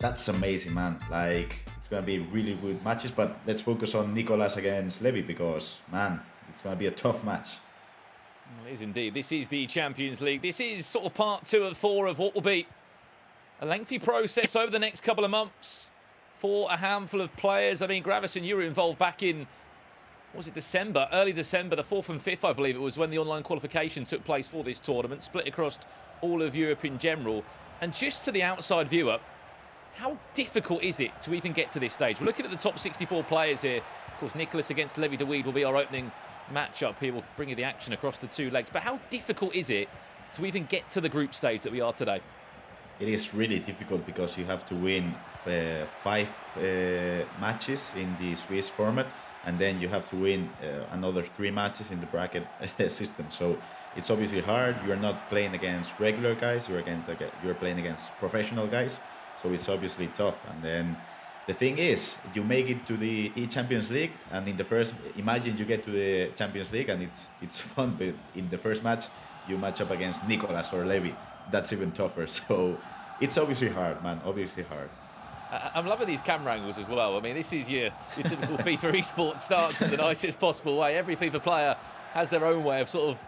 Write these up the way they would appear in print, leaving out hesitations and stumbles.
That's amazing, man. Like, it's gonna be really good matches, but let's focus on Nicolas against Levy because, man, it's gonna be a tough match. Well, it is indeed. This is the Champions League. This is sort of part 2 of 4 of what will be a lengthy process over the next couple of months for a handful of players. I mean, Gravison, you were involved back in, was it December? Early December, the 4th and 5th, I believe it was, when the online qualification took place for this tournament, split across all of Europe in general. And just to the outside viewer, how difficult is it to even get to this stage? We're looking at the top 64 players here. Of course, Nicolas against Levi de Weerd will be our opening matchup here. We'll bring you the action across the 2 legs. But how difficult is it to even get to the group stage that we are today? It is really difficult because you have to win 5 matches in the Swiss format, and then you have to win another 3 matches in the bracket system. So it's obviously hard. You're not playing against regular guys. You're playing against professional guys. So it's obviously tough. And then the thing is, you make it to the eChampions League, and in the first, imagine you get to the Champions League, and it's fun. But in the first match, you match up against Nicolas or Levy. That's even tougher. So it's obviously hard, man. Obviously hard. I'm loving these camera angles as well. I mean, this is your typical FIFA esports starts in the nicest possible way. Every FIFA player has their own way of sort of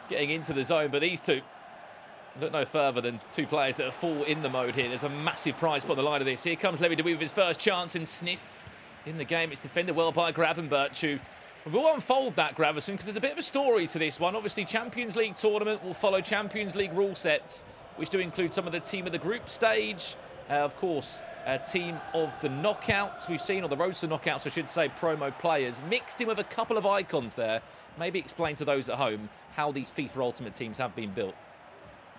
getting into the zone, but these two look no further than 2 players that are full in the mode here. There's a massive prize put on the line of this. Here comes Levi de Weerd with his first chance and sniff in the game. It's defended well by Gravenberch, who will unfold that, Gravison, because there's a bit of a story to this one. Obviously, Champions League tournament will follow Champions League rule sets, which do include some of the team of the group stage. Of course, a team of the knockouts we've seen, or the road to knockouts, I should say, promo players, mixed in with a couple of icons there. Maybe explain to those at home how these FIFA Ultimate teams have been built.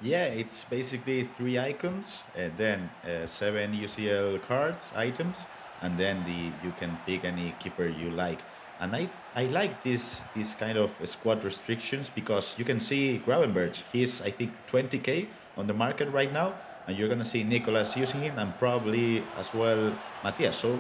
Yeah, it's basically 3 icons, and then 7 UCL cards, items, and then you can pick any keeper you like. And I like this kind of squad restrictions because you can see Gravenberch. He's, I think, 20k on the market right now, and you're gonna see Nicolas using him, and probably as well Matthias. So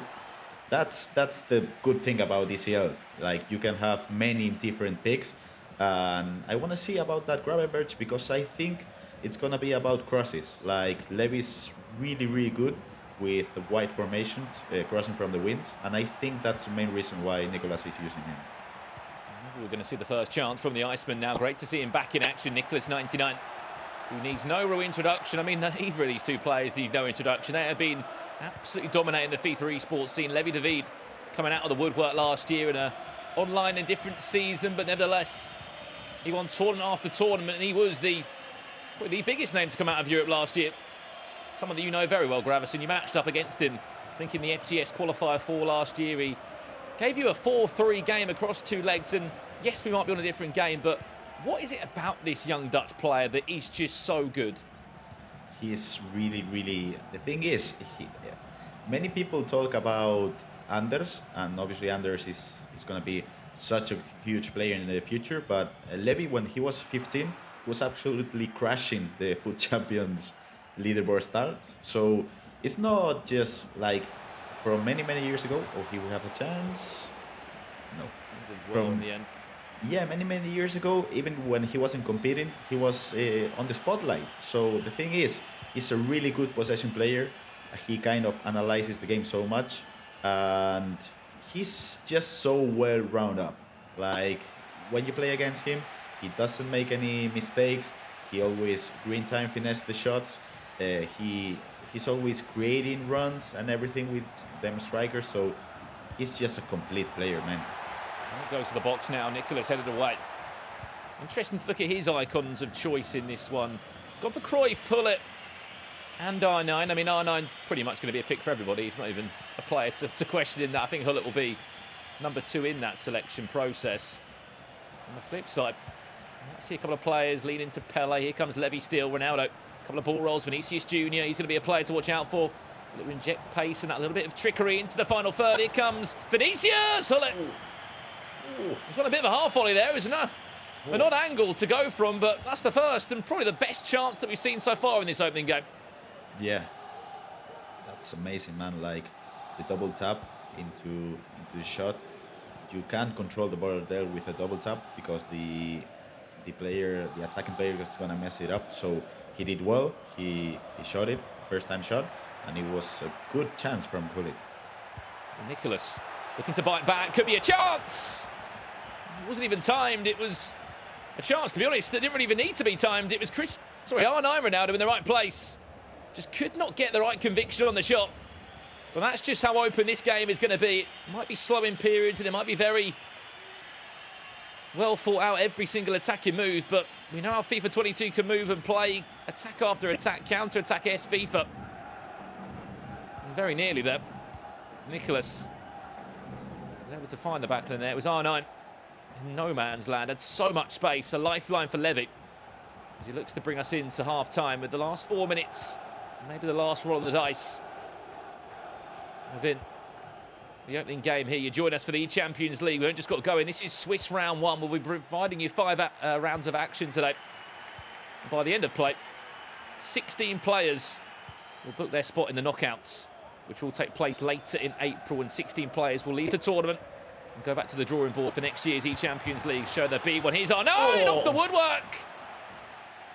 that's the good thing about DCL. Like, you can have many different picks, and I want to see about that Gravenberch because I think it's gonna be about crosses. Like, Levy's really good with wide formations, crossing from the wings, and I think that's the main reason why Nicolas is using him. We're going to see the first chance from the Iceman now. Great to see him back in action. Nicolas99, who needs no real introduction. I mean, either of these 2 players need no introduction. They have been absolutely dominating the FIFA esports scene. Levi de Weerd coming out of the woodwork last year in a online and different season, but nevertheless, he won tournament after tournament, and he was the biggest name to come out of Europe last year. Someone that you know very well, Gravison. You matched up against him, I think, in the FGS qualifier 4 last year. He gave you a 4-3 game across 2 legs, and yes, we might be on a different game, but what is it about this young Dutch player that is just so good? He's really. The thing is, many people talk about Anders, and obviously Anders is going to be such a huge player in the future. But Levy, when he was 15, was absolutely crashing the Foot Champions leaderboard starts. So it's not just like from many years ago. Oh, he will have a chance. No, well in the end. Yeah, many years ago, even when he wasn't competing, he was on the spotlight. So the thing is, he's a really good possession player. He kind of analyzes the game so much, and he's just so well rounded up. Like, when you play against him, he doesn't make any mistakes. He always green time finesse the shots. He's always creating runs and everything with them strikers. So he's just a complete player, man. He goes to the box now. Nicolas headed away. Interesting to look at his icons of choice in this one. He's gone for Cruyff, Hullet, and R9. I mean, R9's pretty much going to be a pick for everybody. He's not even a player to question in that. I think Hullet will be number 2 in that selection process. On the flip side, let's see a couple of players lean into Pele. Here comes Levy still, Ronaldo. A couple of ball rolls, Vinicius Jr. He's going to be a player to watch out for. A little inject pace and that little bit of trickery into the final third. Here comes Vinicius! Hullet. He's on a bit of a half volley there, isn't it? An odd angle to go from, but that's the first and probably the best chance that we've seen so far in this opening game. Yeah, that's amazing, man. Like, the double tap into the shot. You can't control the ball there with a double tap because the attacking player is gonna mess it up. So he did well. He shot it first-time shot, and it was a good chance from Gullit. Nicolas looking to bite back, could be a chance. It wasn't even timed. It was a chance, to be honest, that didn't really even need to be timed. It was R9 Ronaldo in the right place. Just could not get the right conviction on the shot. But that's just how open this game is going to be. It might be slow in periods and it might be very well thought out, every single attacking move, but we know how FIFA 22 can move and play attack after attack, counter-attack FIFA. And very nearly there. Nicolas was able to find the backline there. It was R9 in no man's land, had so much space, a lifeline for Levy as he looks to bring us into half-time with the last 4 minutes, maybe the last roll of the dice within the opening game here. You join us for the eChampions League. We haven't just got going. This is Swiss round 1. We'll be providing you 5 rounds of action today. And by the end of play, 16 players will book their spot in the knockouts, which will take place later in April, and 16 players will leave the tournament and go back to the drawing board for next year's eChampions League. Show the B1. Here's R9 off the woodwork.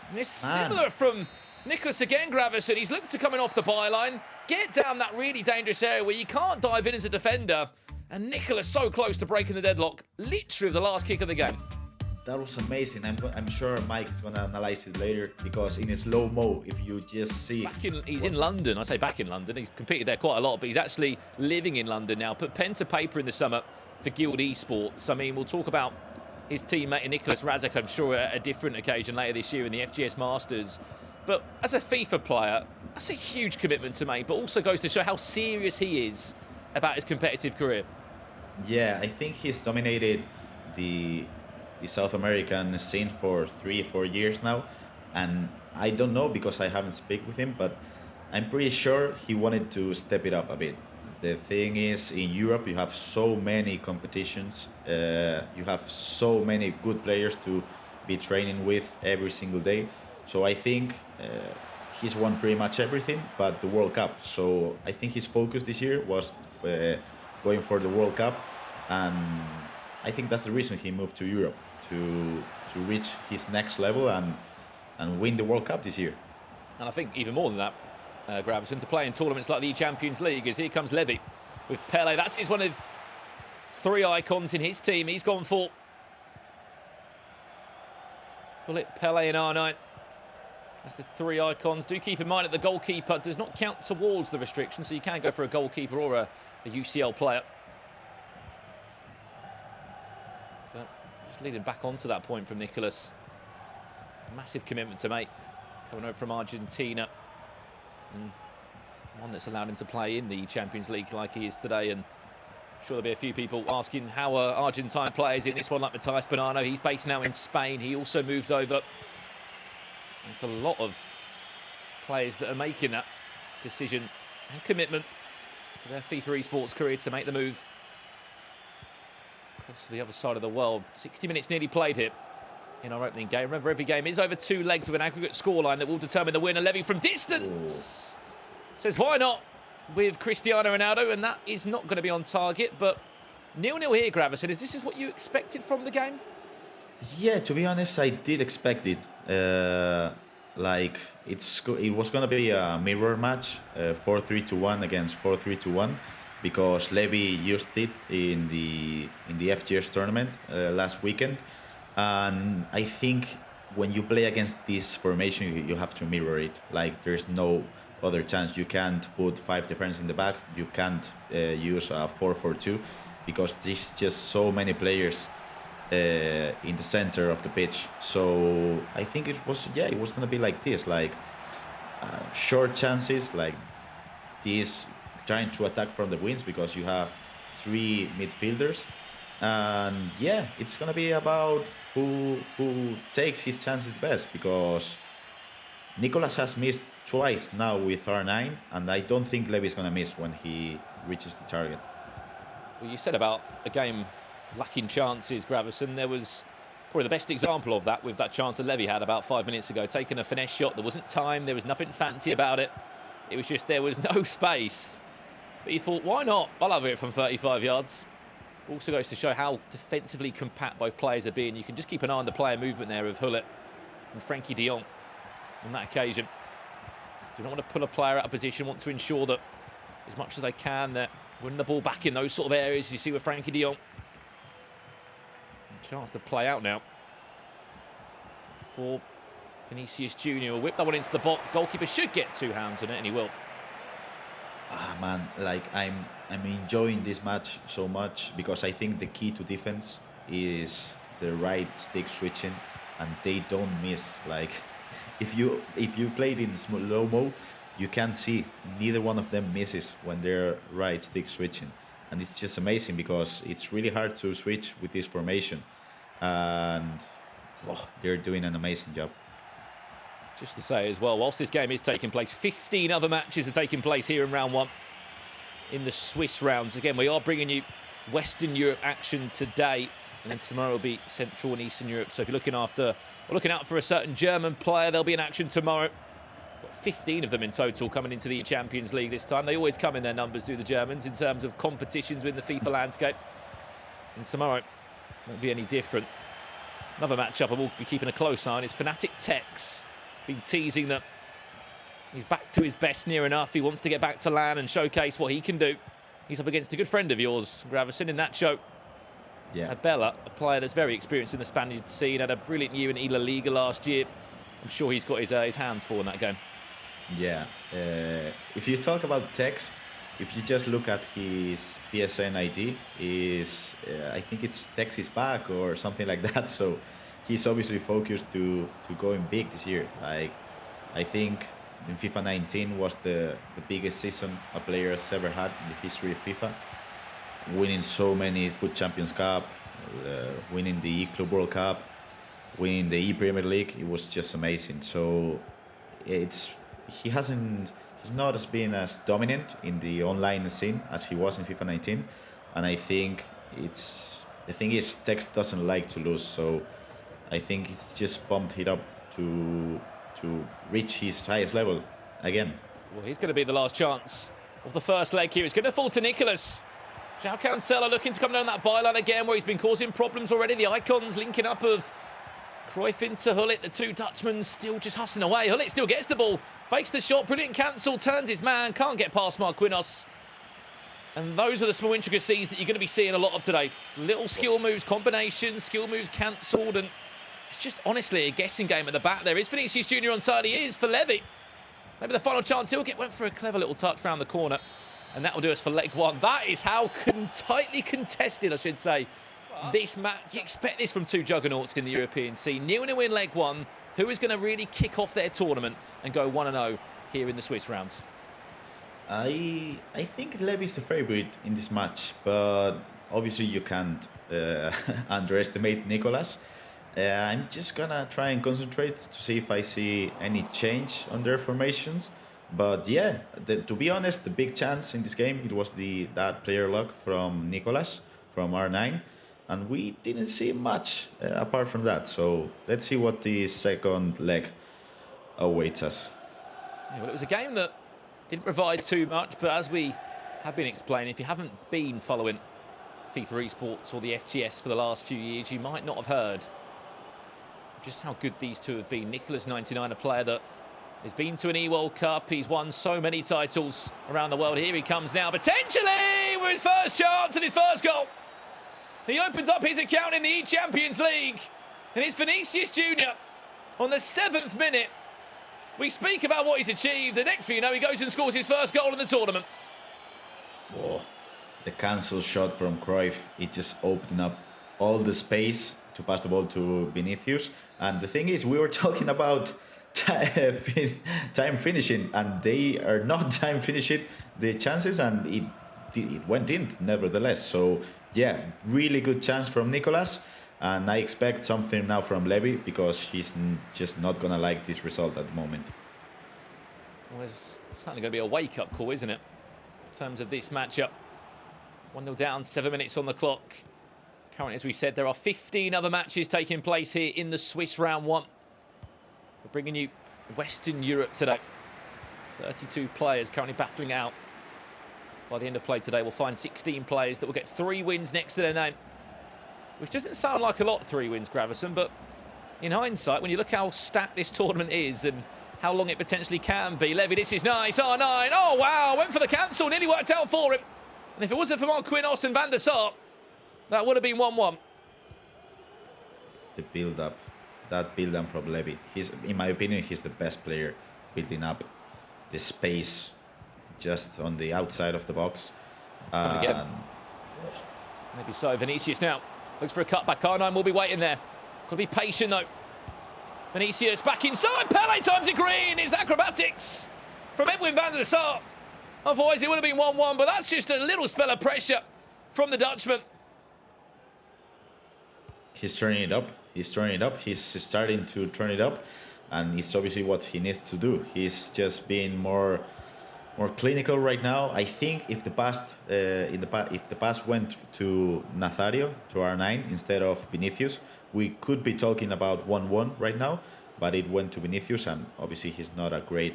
And this similar from Nicolas again, Gravison. He's looked to coming off the byline, get down that really dangerous area where you can't dive in as a defender. And Nicolas so close to breaking the deadlock, literally the last kick of the game. That was amazing. I'm sure Mike is going to analyze it later, because in a slow-mo, if you just see... He's in London. I say back in London. He's competed there quite a lot, but he's actually living in London now. Put pen to paper in the summer for Guild Esports. I mean, we'll talk about his teammate Nicolas Razak, I'm sure, at a different occasion later this year in the FGS Masters. But as a FIFA player, that's a huge commitment to make, but also goes to show how serious he is about his competitive career. Yeah, I think he's dominated the South American scene for 3 or 4 years now, and I don't know because I haven't spoken with him, but I'm pretty sure he wanted to step it up a bit. The thing is, in Europe you have so many competitions, you have so many good players to be training with every single day. So I think he's won pretty much everything but the World Cup. So I think his focus this year was going for the World Cup, and I think that's the reason he moved to Europe, to reach his next level and win the World Cup this year. And I think even more than that, Gravison, to play in tournaments like the eChampions League, as here comes Levy with Pele. That's one of 3 icons in his team. He's gone for Gullit, Pele and R9. That's the 3 icons. Do keep in mind that the goalkeeper does not count towards the restriction, so you can go for a goalkeeper or a UCL player. But just leading back onto that point from Nicolas. Massive commitment to make, coming over from Argentina. And one that's allowed him to play in the Champions League like he is today. And I'm sure there'll be a few people asking how are Argentine players in this one, like Matthias Bonano. He's based now in Spain. He also moved over. There's a lot of players that are making that decision and commitment to their FIFA esports career to make the move across to the other side of the world. 60 minutes nearly played here in our opening game. Remember, every game is over 2 legs with an aggregate scoreline that will determine the winner. Levy from distance says, why not, with Cristiano Ronaldo, and that is not going to be on target. But 0-0 here, Gravison. Is this what you expected from the game? Yeah, to be honest, I did expect it. Like it was gonna be a mirror match, 4-3-1 against 4-3-1, because Levy used it in the FGS tournament last weekend, and I think when you play against this formation, you have to mirror it. Like, there's no other chance. You can't put 5 defenders in the back. You can't use a 4-4-2, because there's just so many players in the center of the pitch. So I think it was gonna be like this, like short chances, like this, trying to attack from the wings, because you have 3 midfielders, and yeah, it's gonna be about who takes his chances best, because Nicolas has missed twice now with R9, and I don't think Levy is gonna miss when he reaches the target. Well, you said about a game lacking chances, Gravison. There was probably the best example of that with that chance that Levy had about 5 minutes ago, taking a finesse shot. There wasn't time, there was nothing fancy about it. It was just there was no space. But he thought, why not? I'll have it from 35 yards. Also goes to show how defensively compact both players are being. You can just keep an eye on the player movement there of Gullit and Frankie de Jong on that occasion. Do not want to pull a player out of position, want to ensure that as much as they can, they're winning the ball back in those sort of areas. You see with Frankie de Jong. Chance to play out now for Vinicius Junior. Will whip that one into the box. Goalkeeper should get 2 hands on it, and he will. Ah man, like I'm enjoying this match so much because I think the key to defense is the right stick switching, and they don't miss. Like if you play it in slow mo, you can see neither one of them misses when they're right stick switching, and it's just amazing because it's really hard to switch with this formation, and they're doing an amazing job. Just to say as well, whilst this game is taking place, 15 other matches are taking place here in round 1 in the Swiss rounds. Again, we are bringing you Western Europe action today, and then tomorrow will be Central and Eastern Europe. So if you're looking out for a certain German player, there'll be an action tomorrow. Got 15 of them in total coming into the Champions League this time. They always come in their numbers, do the Germans, in terms of competitions within the FIFA landscape. And tomorrow won't be any different. Another matchup I will be keeping a close eye on is Fnatic Tex. Been teasing that he's back to his best near enough. He wants to get back to LAN and showcase what he can do. He's up against a good friend of yours, Gravison, in that show. Yeah. Abella, a player that's very experienced in the Spanish scene, had a brilliant year in La Liga last year. I'm sure he's got his hands full in that game. Yeah. If you talk about Tex, if you just look at his PSN ID, I think it's Tex is back or something like that. So he's obviously focused to going big this year. Like I think in FIFA 19 was the biggest season a player has ever had in the history of FIFA, winning so many FUT Champions Cup, winning the E-Club World Cup, winning the E-Premier League. It was just amazing. So he's not as been as dominant in the online scene as he was in FIFA 19, and I think the thing is Tex doesn't like to lose, so I think it's just pumped it up to reach his highest level again. Well, he's going to be the last chance of the first leg here. It's going to fall to Nicolas. João Cancelo looking to come down that byline again, where he's been causing problems already. The icons linking up of Cruyff into Gullit. The 2 Dutchmen still just hustling away. Gullit still gets the ball, fakes the shot, brilliant cancel, turns his man, can't get past Marquinhos. And those are the small intricacies that you're going to be seeing a lot of today. Little skill moves, combinations, skill moves cancelled, and it's just honestly a guessing game at the back. There is Vinicius Junior on side. He is for Levy. Maybe the final chance he'll get. Went for a clever little touch round the corner, and that will do us for leg 1. That is how tightly contested, I should say, this match. You expect this from 2 juggernauts in the European scene. 0-0 in leg 1. Who is going to really kick off their tournament and go 1-0 here in the Swiss rounds? I think Levy's the favorite in this match, but obviously you can't underestimate Nicolas. I'm just gonna try and concentrate to see if I see any change on their formations. But yeah, to be honest, the big chance in this game, it was that player luck from Nicolas from R9, and we didn't see much apart from that. So let's see what the second leg awaits us. Yeah, well, it was a game that didn't provide too much, but as we have been explaining, if you haven't been following FIFA eSports or the FGS for the last few years, you might not have heard just how good these two have been. Nicolas99, a player that has been to an E-World Cup. He's won so many titles around the world. Here he comes now, potentially with his first chance and his first goal. He opens up his account in the eChampions League, and it's Vinicius Junior on the 7th minute. We speak about what he's achieved. The next thing you know, he goes and scores his first goal in the tournament. Whoa. The cancel shot from Cruyff, it just opened up all the space to pass the ball to Vinicius. And the thing is, we were talking about time finishing, and they are not time finishing the chances, and it went in nevertheless. So yeah, really good chance from Nicolas, and I expect something now from Levy, because he's just not gonna like this result at the moment. Well, it's certainly going to be a wake-up call, isn't it, in terms of this matchup? 1-0 down, 7 minutes on the clock. Currently, as we said, there are 15 other matches taking place here in the Swiss round 1. We're bringing you Western Europe today. 32 players currently battling out. By the end of play today, we'll find 16 players that will get 3 wins next to their name. Which doesn't sound like a lot, 3 wins, Gravison, but in hindsight, when you look how stacked this tournament is and how long it potentially can be. Levy, this is nice. R9. Oh, wow. Went for the cancel. Nearly worked out for him. And if it wasn't for Marquinhos and Van der Sar, that would have been 1-1. The build-up. That build-up from Levy. In my opinion, he's the best player building up the space just on the outside of the box. Maybe so. Vinicius now looks for a cutback. R9 will be waiting there. Got to be patient, though. Vinicius back inside. Pele times it green. It's acrobatics from Edwin van der Sar. Otherwise, it would have been 1-1, but that's just a little spell of pressure from the Dutchman. He's turning it up. He's turning it up. He's starting to turn it up, and it's obviously what he needs to do. He's just being more clinical right now. I think if the pass went to Nazario, to R9 instead of Vinicius, we could be talking about 1-1 right now. But it went to Vinicius, and obviously he's not a great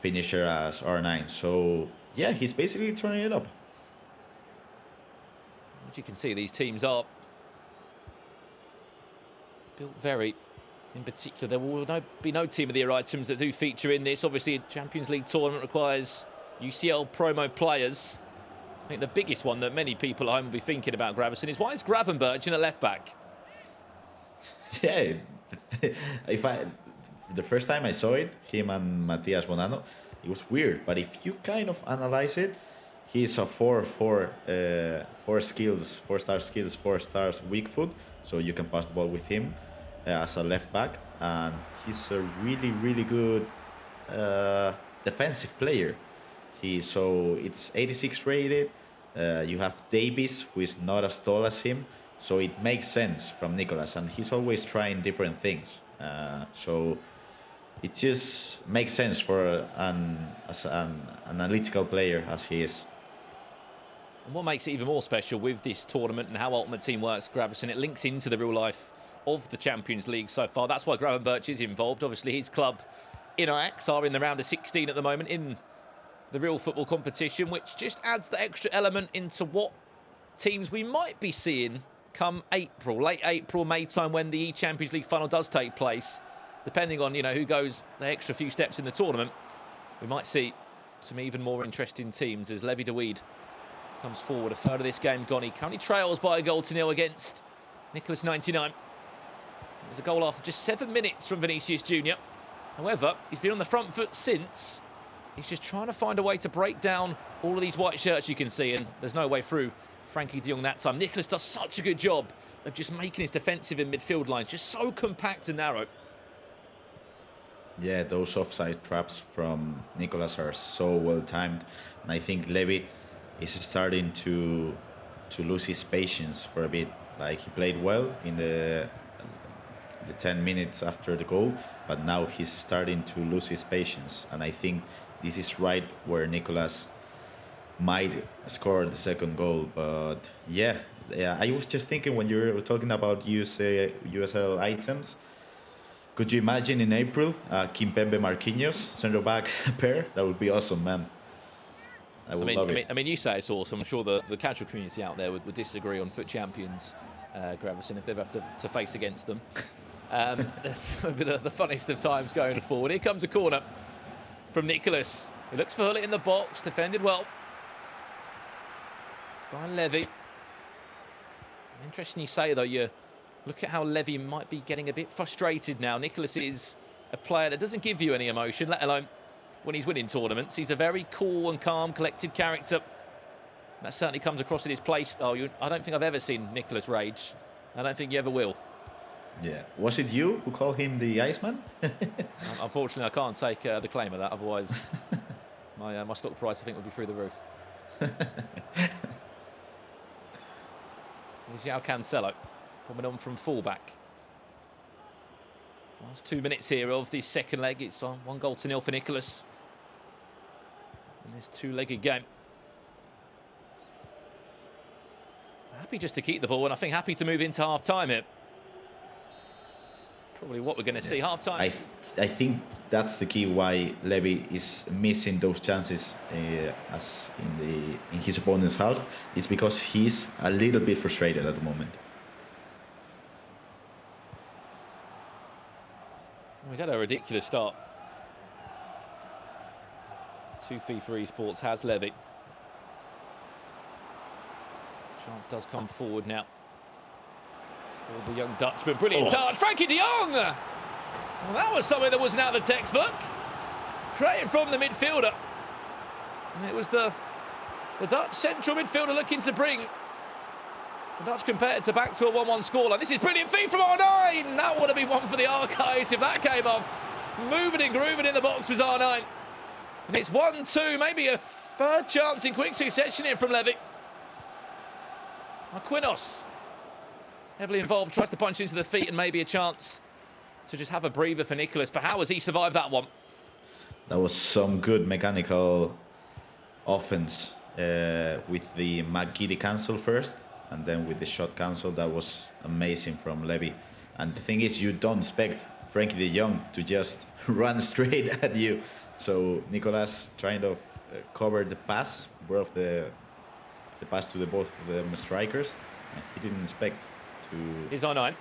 finisher as R9. So yeah, he's basically turning it up. As you can see, these teams are built very, in particular, there will be no team of the year items that do feature in this. Obviously, a Champions League tournament requires UCL promo players. I think the biggest one that many people at home will be thinking about, Gravison, is why is Gravenberch in a left back? Yeah, the first time I saw it, him and Matias Bonanno, it was weird. But if you kind of analyze it, he's a 4-star skills, 4 stars weak foot, so you can pass the ball with him as a left back, and he's a really good defensive player. So it's 86 rated. You have Davies, who is not as tall as him, so it makes sense from Nicolas, and he's always trying different things. So it just makes sense for an analytical player as he is. And what makes it even more special with this tournament and how Ultimate Team works, Gravison, it links into the real life of the Champions League so far. That's why Gravenberch is involved. Obviously, his club, Ajax, are in the round of 16 at the moment in the real football competition, which just adds the extra element into what teams we might be seeing come April, late April, May time, when the eChampions League final does take place. Depending on, who goes the extra few steps in the tournament, we might see some even more interesting teams as Levi de Weerd comes forward. A third of this game gone. He currently trails by a 1-0 against Nicolas99. It was a goal after just 7 minutes from Vinicius Jr. However, he's been on the front foot since. He's just trying to find a way to break down all of these white shirts you can see, and there's no way through Frankie de Jong that time. Nicolas does such a good job of just making his defensive and midfield lines just so compact and narrow. Yeah, those offside traps from Nicolas are so well timed, and I think Levy is starting to lose his patience for a bit. Like, he played well in the 10 minutes after the goal, but now he's starting to lose his patience, and I think this is right where Nicolas might score the second goal. But yeah, I was just thinking when you were talking about USL items, could you imagine in April Kimpembe Marquinhos centre back pair? That would be awesome, man. I would love it. I mean, you say it's awesome. I'm sure the casual community out there would disagree on FUT Champions, Gravison, if they have to face against them. It'll be the funniest of times going forward. Here comes a corner from Nicolas. He looks for Gullit in the box, defended well by Levy. Interesting you say, though, you look at how Levy might be getting a bit frustrated now. Nicolas is a player that doesn't give you any emotion, let alone when he's winning tournaments. He's a very cool and calm, collected character. That certainly comes across in his play style. I don't think I've ever seen Nicolas rage. I don't think you ever will. Yeah. Was it you who called him the Iceman? Unfortunately, I can't take the claim of that. Otherwise, my stock price, I think, would be through the roof. Here's João Cancelo coming on from fullback. Last 2 minutes here of the second leg. It's on 1-0 for Nicolas in this two-legged game. Happy just to keep the ball, and I think happy to move into half-time here. Probably what we're going to see, half-time. I think that's the key why Levy is missing those chances as in his opponent's half. It's because he's a little bit frustrated at the moment. He's had a ridiculous start Two FIFA eSports has Levy. Chance does come forward now. For the young Dutchman. Brilliant touch. Frankie de Jong! Well, that was something that wasn't out of the textbook. Created from the midfielder. And it was the Dutch central midfielder looking to bring the Dutch competitor back to a 1-1 scoreline. This is brilliant feed from R9. That would have been one for the archives if that came off. Moving and grooving in the box was R9. And it's 1-2, maybe a third chance in quick succession here from Levy. Aquinos, heavily involved, tries to punch into the feet and maybe a chance to just have a breather for Nicolas. But how has he survived that one? That was some good mechanical offense with the McGiddy cancel first, and then with the shot cancel. That was amazing from Levy. And the thing is, you don't expect Frankie de Jong to just run straight at you. So Nicolas trying to cover the pass, both the pass to both of the strikers. And he didn't expect to. He's R9.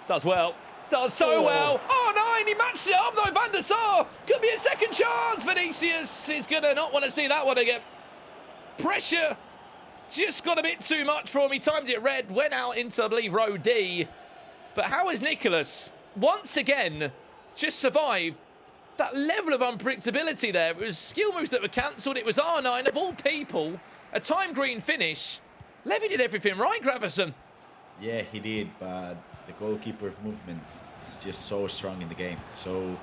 Does well. Does so well. R9, he matched it up though. Van der Sar. Could be a second chance. Vinicius is going to not want to see that one again. Pressure just got a bit too much for him. He timed it red, went out into, I believe, row D. But how has Nicolas, once again, just survived that level of unpredictability there? It was skill moves that were cancelled. It was R9, of all people, a time green finish. Levy did everything right, Gravison. Yeah, he did, but the goalkeeper's movement is just so strong in the game. So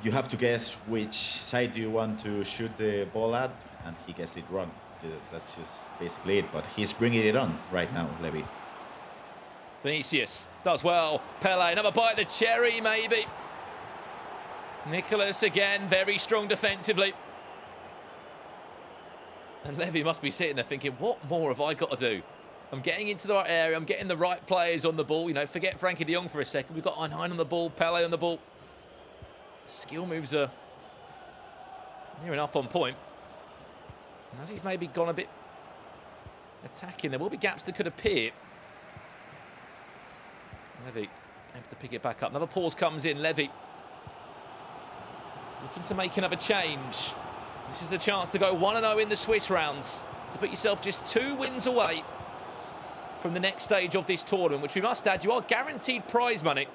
you have to guess which side do you want to shoot the ball at, and he gets it wrong. So that's just basically it, but he's bringing it on right now, Levy. Vinicius does well. Pele, another bite of the cherry, maybe. Nicolas again, very strong defensively. And Levy must be sitting there thinking, what more have I got to do? I'm getting into the right area. I'm getting the right players on the ball. You know, forget Frankie de Jong for a second. We've got R9 on the ball, Pele on the ball. Skill moves are near enough on point. And as he's maybe gone a bit attacking, there will be gaps that could appear. Levy able to pick it back up. Another pause comes in. Levy looking to make another change. This is a chance to go 1-0 in the Swiss rounds, to put yourself just 2 wins away from the next stage of this tournament, which we must add, you are guaranteed prize money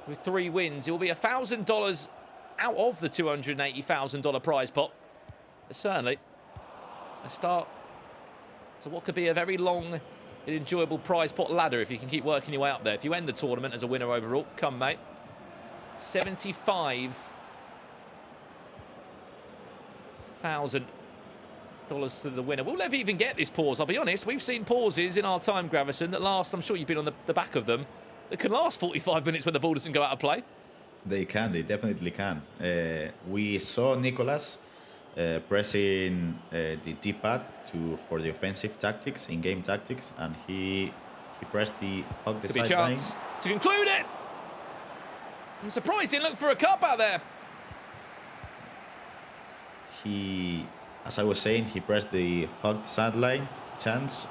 with 3 wins. It will be $1,000 out of the $280,000 prize pot. But certainly a start to what could be a very long and enjoyable prize pot ladder if you can keep working your way up there. If you end the tournament as a winner overall, come mate. $75,000 to the winner. Will Levy even get this pause? I'll be honest, we've seen pauses in our time, Gravison, that last, I'm sure you've been on the back of them, that can last 45 minutes when the ball doesn't go out of play. They can, they definitely can. We saw Nicolas pressing the D-pad for the offensive tactics, in-game tactics, and he pressed the hug the sideline. Chance to conclude it. I'm surprised he didn't look for a cup out there. As I was saying, he pressed the hugged sideline tactics,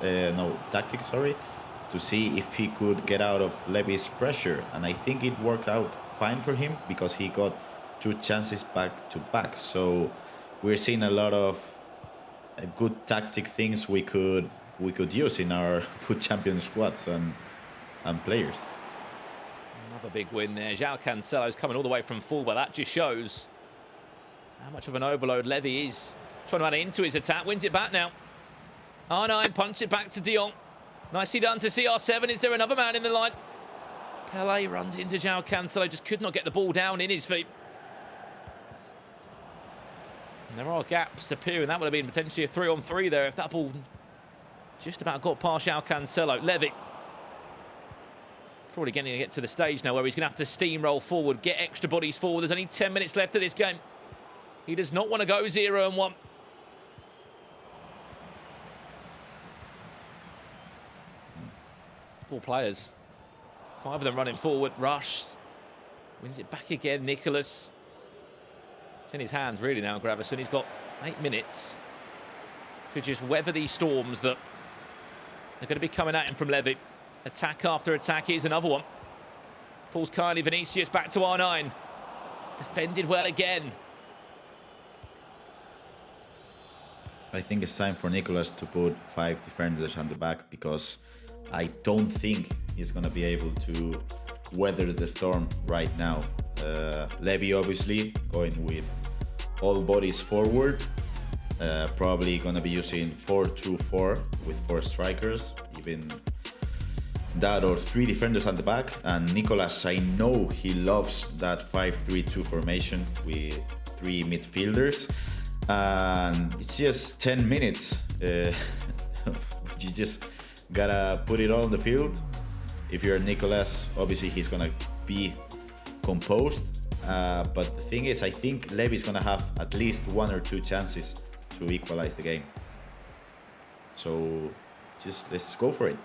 to see if he could get out of Levy's pressure, and I think it worked out fine for him because he got 2 chances back to back. So we're seeing a lot of good tactic things we could use in our Foot Champions squads and players. Another big win there. João Cancelo's coming all the way from full, but that just shows how much of an overload Levy is trying to add into his attack. Wins it back now. R9 punch it back to de Jong. Nicely done to CR7. Is there another man in the line? Pele runs into João Cancelo, just could not get the ball down in his feet. And there are gaps appearing. That would have been potentially a 3-on-3 there if that ball just about got past João Cancelo. Levy probably going to get to the stage now where he's going to have to steamroll forward, get extra bodies forward. There's only 10 minutes left of this game. He does not want to go 0-1. 4 players. 5 of them running forward. Rush. Wins it back again. Nicolas. It's in his hands really now, Gravison. He's got 8 minutes to just weather these storms that are going to be coming at him from Levy. Attack after attack. Here's another one. Falls kindly. Vinicius back to R9. Defended well again. I think it's time for Nicolas to put 5 defenders on the back, because I don't think he's going to be able to weather the storm right now. Levy obviously going with all bodies forward, probably going to be using 4-2-4 with 4 strikers, even that, or 3 defenders on the back. And Nicolas, I know he loves that 5-3-2 formation with 3 midfielders. And it's just 10 minutes. You just gotta put it all on the field. If you're Nicolas, obviously he's gonna be composed. But the thing is, I think Levy's gonna have at least 1 or 2 chances to equalize the game. So just let's go for it.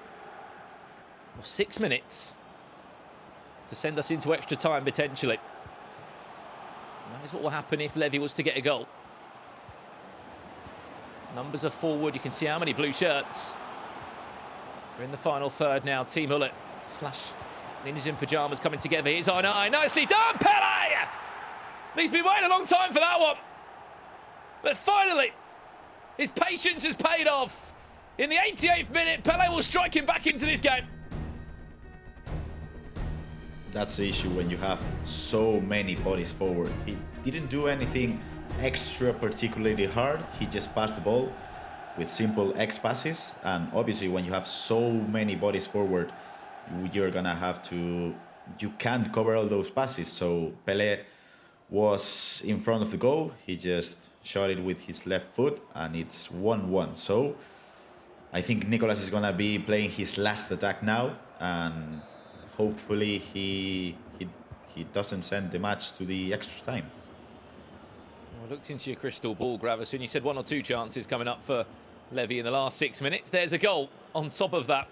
Well, 6 minutes to send us into extra time potentially. And that is what will happen if Levy was to get a goal. Numbers are forward. You can see how many blue shirts. We're in the final third now. Team Gullit / Ninjas in Pyjamas coming together. Here's R9. Nicely done, Pele! He's been waiting a long time for that one. But finally, his patience has paid off. In the 88th minute, Pele will strike him back into this game. That's the issue when you have so many bodies forward. He didn't do anything extra particularly hard. He just passed the ball with simple X passes. And obviously when you have so many bodies forward, you're gonna have to, you can't cover all those passes. So Pele was in front of the goal. He just shot it with his left foot and it's 1-1. So I think Nicolas is gonna be playing his last attack now, and hopefully he doesn't send the match to the extra time. Well, I looked into your crystal ball, Gravison. You said 1 or 2 chances coming up for Levy in the last 6 minutes. There's a goal on top of that.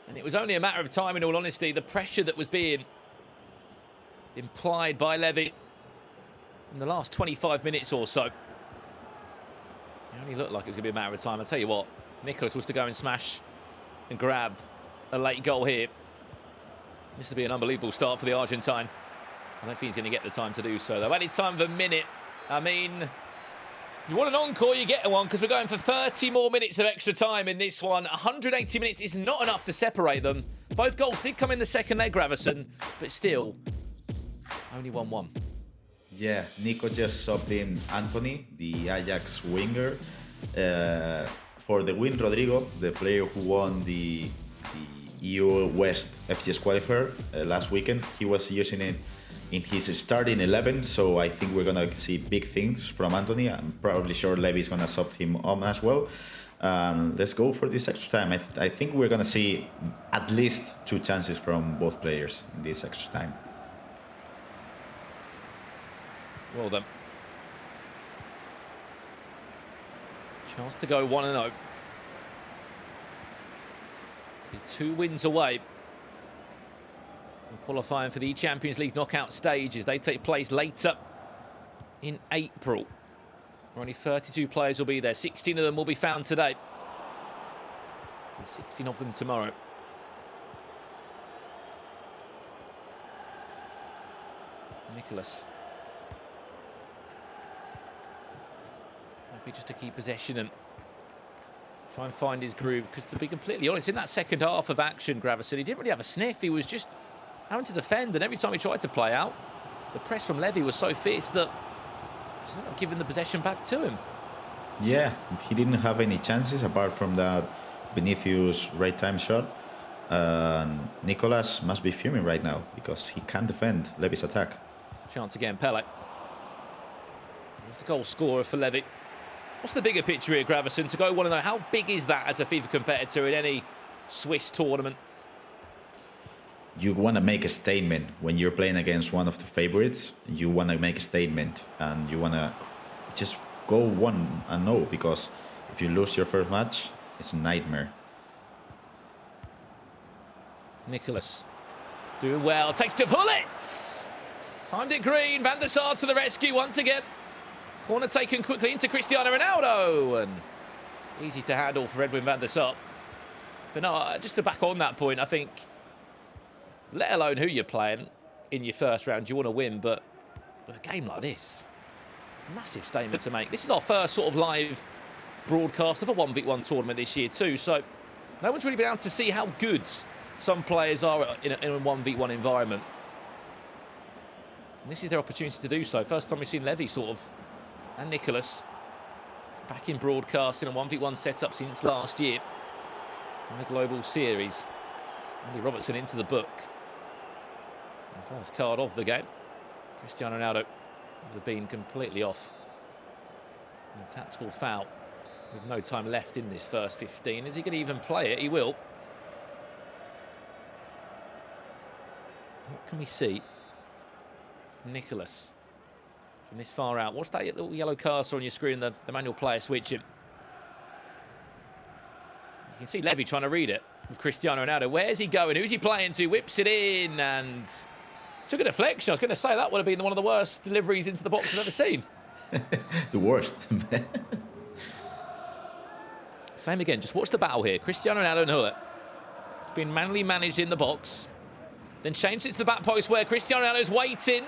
And it was only a matter of time, in all honesty. The pressure that was being implied by Levy in the last 25 minutes or so. It only looked like it was going to be a matter of time. I'll tell you what, Nicolas was to go and smash and grab a late goal here. This will be an unbelievable start for the Argentine. I don't think he's going to get the time to do so, though. Any time of a minute. I mean, you want an encore, you get one, because we're going for 30 more minutes of extra time in this one. 180 minutes is not enough to separate them. Both goals did come in the second leg, Gravison, but still, only 1-1. Yeah, Nico just subbed in Anthony, the Ajax winger, for the win. Rodrigo, the player who won the EU West FGS qualifier last weekend, he was using it in his starting 11, so I think we're gonna see big things from Anthony. I'm probably sure Levy's gonna sub him on as well. Let's go for this extra time. I think we're gonna see at least 2 chances from both players in this extra time. Well done. Chance to go 1-0. 2 wins away. And qualifying for the eChampions League knockout stages. They take place later in April. Only 32 players will be there. 16 of them will be found today. And 16 of them tomorrow. Nicolas. Maybe just to keep possession and try and find his groove, because to be completely honest, in that second half of action, Gravison, he didn't really have a sniff. He was just having to defend, and every time he tried to play out, the press from Levy was so fierce that he's not giving the possession back to him. Yeah, he didn't have any chances apart from that Vinicius right time shot. Nicolas must be fuming right now because he can't defend Levy's attack. Chance again, Pele. He's the goal scorer for Levy. What's the bigger picture here, Gravison? To go 1-0, how big is that as a FIFA competitor in any Swiss tournament? You want to make a statement when you're playing against one of the favorites. You want to make a statement and you want to just go 1-0, because if you lose your first match, it's a nightmare. Nicolas doing well, takes to Gullit. Timed it green, Van der Sar to the rescue once again. Corner taken quickly into Cristiano Ronaldo, and easy to handle for Edwin van der Sar. But no, just to back on that point, I think, let alone who you're playing in your first round, you want to win, but a game like this, massive statement to make. This is our first sort of live broadcast of a 1v1 tournament this year too, so no one's really been able to see how good some players are in a 1v1 environment. And this is their opportunity to do so. First time we've seen Levy sort of, and Nicolas, back in broadcast in a 1v1 setup since last year in the Global Series. Andy Robertson into the book. The first card of the game. Cristiano Ronaldo would have been completely off. A tactical foul with no time left in this first 15. Is he going to even play it? He will. What can we see? Nicolas from this far out. What's that little yellow cursor on your screen? The manual player switching. You can see Levy trying to read it with Cristiano Ronaldo. Where's he going? Who's he playing to? Whips it in and took a deflection. I was going to say that would have been one of the worst deliveries into the box I've ever seen. The worst. Same again. Just watch the battle here. Cristiano Ronaldo and Gullit. It's been manually managed in the box. Then changed it to the back post where Cristiano Ronaldo's waiting.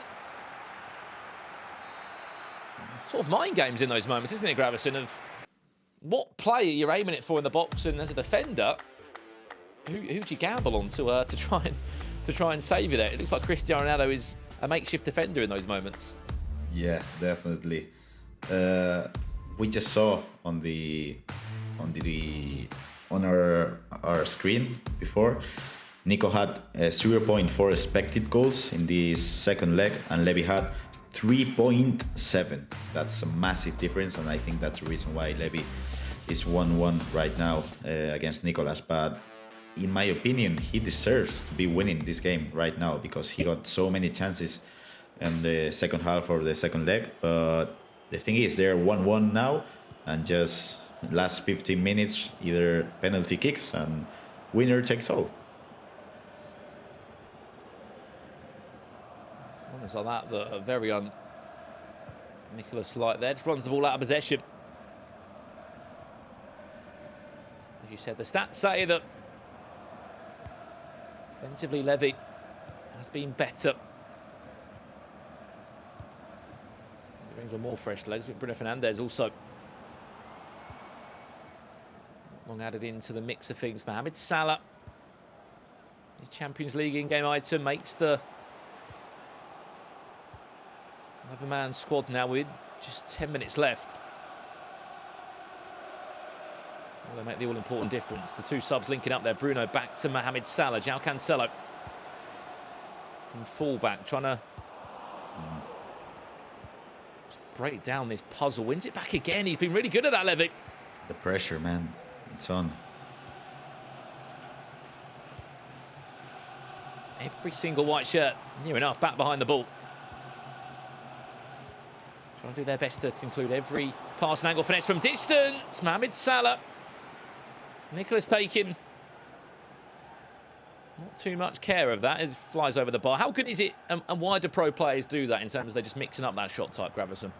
Sort of mind games in those moments, isn't it, Gravison, of what player you're aiming it for in the box, and as a defender, who'd you gamble on to try and save you there? It looks like Cristiano Ronaldo is a makeshift defender in those moments. Yeah, definitely. We just saw on our screen before, Nico had 0.4 expected goals in this second leg, and Levy had 3.7. That's a massive difference, and I think that's the reason why Levy is 1-1 right now against Nicolas. But in my opinion, he deserves to be winning this game right now because he got so many chances in the second half or the second leg. But the thing is, they're 1-1 now, and just last 15 minutes, either penalty kicks and winner takes all. Moments like that are very Nicolas like there. Just runs the ball out of possession. As you said, the stats say that offensively Levy has been better. He brings on more fresh legs with Bruno Fernandes also long added into the mix of things. Mohamed Salah, his Champions League in-game item, makes the 11-man squad now with just 10 minutes left. Well, they make the all-important difference. The two subs linking up there. Bruno back to Mohamed Salah. João Cancelo from full-back, trying to just break down this puzzle. Wins it back again. He's been really good at that, Levy. The pressure, man. It's on. Every single white shirt, near enough, back behind the ball. Trying to do their best to conclude every pass and angle finesse from distance. Mohamed Salah. Nicolas taking not too much care of that. It flies over the bar. How good is it, and why do pro players do that in terms of they're just mixing up that shot type, Gravison?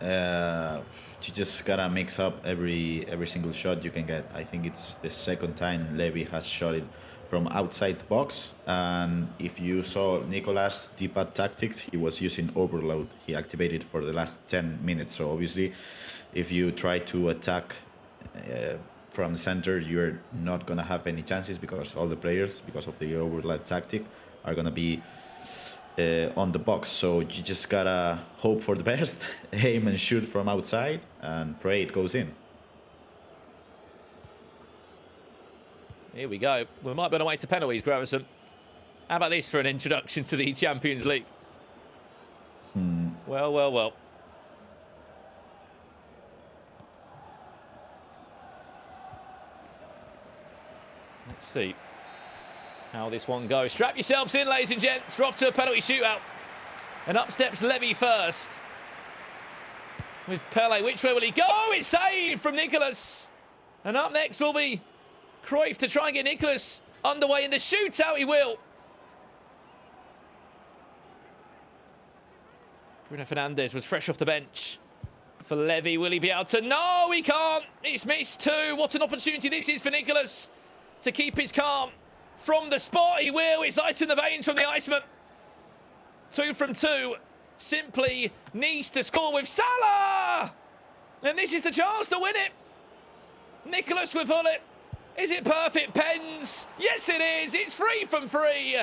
You just gotta mix up every single shot you can get. I think it's the second time Levy has shot it from outside the box, and if you saw Nicolas' D-pad tactics, he was using overload. He activated for the last 10 minutes. So obviously, if you try to attack from the center, you're not gonna have any chances because all the players, because of the overload tactic, are gonna be on the box. So you just gotta hope for the best, aim and shoot from outside, and pray it goes in. Here we go. We might be on our way to penalties, Gravison. How about this for an introduction to the Champions League? Well, well, well. Let's see how this one goes. Strap yourselves in, ladies and gents. We're off to a penalty shootout. And up steps Levy first. With Pele, which way will he go? It's saved from Nicolas. And up next will be Cruyff to try and get Nicolas underway in the shootout. He will. Bruno Fernandes was fresh off the bench for Levy. Will he be able to? No, he can't. It's missed too. What an opportunity this is for Nicolas to keep his calm. From the spot, he will. It's ice in the veins from the Iceman. 2 from 2. Simply needs to score with Salah. And this is the chance to win it. Nicolas with Gullit. Is it perfect, Pens? Yes, it is. It's 3 from 3.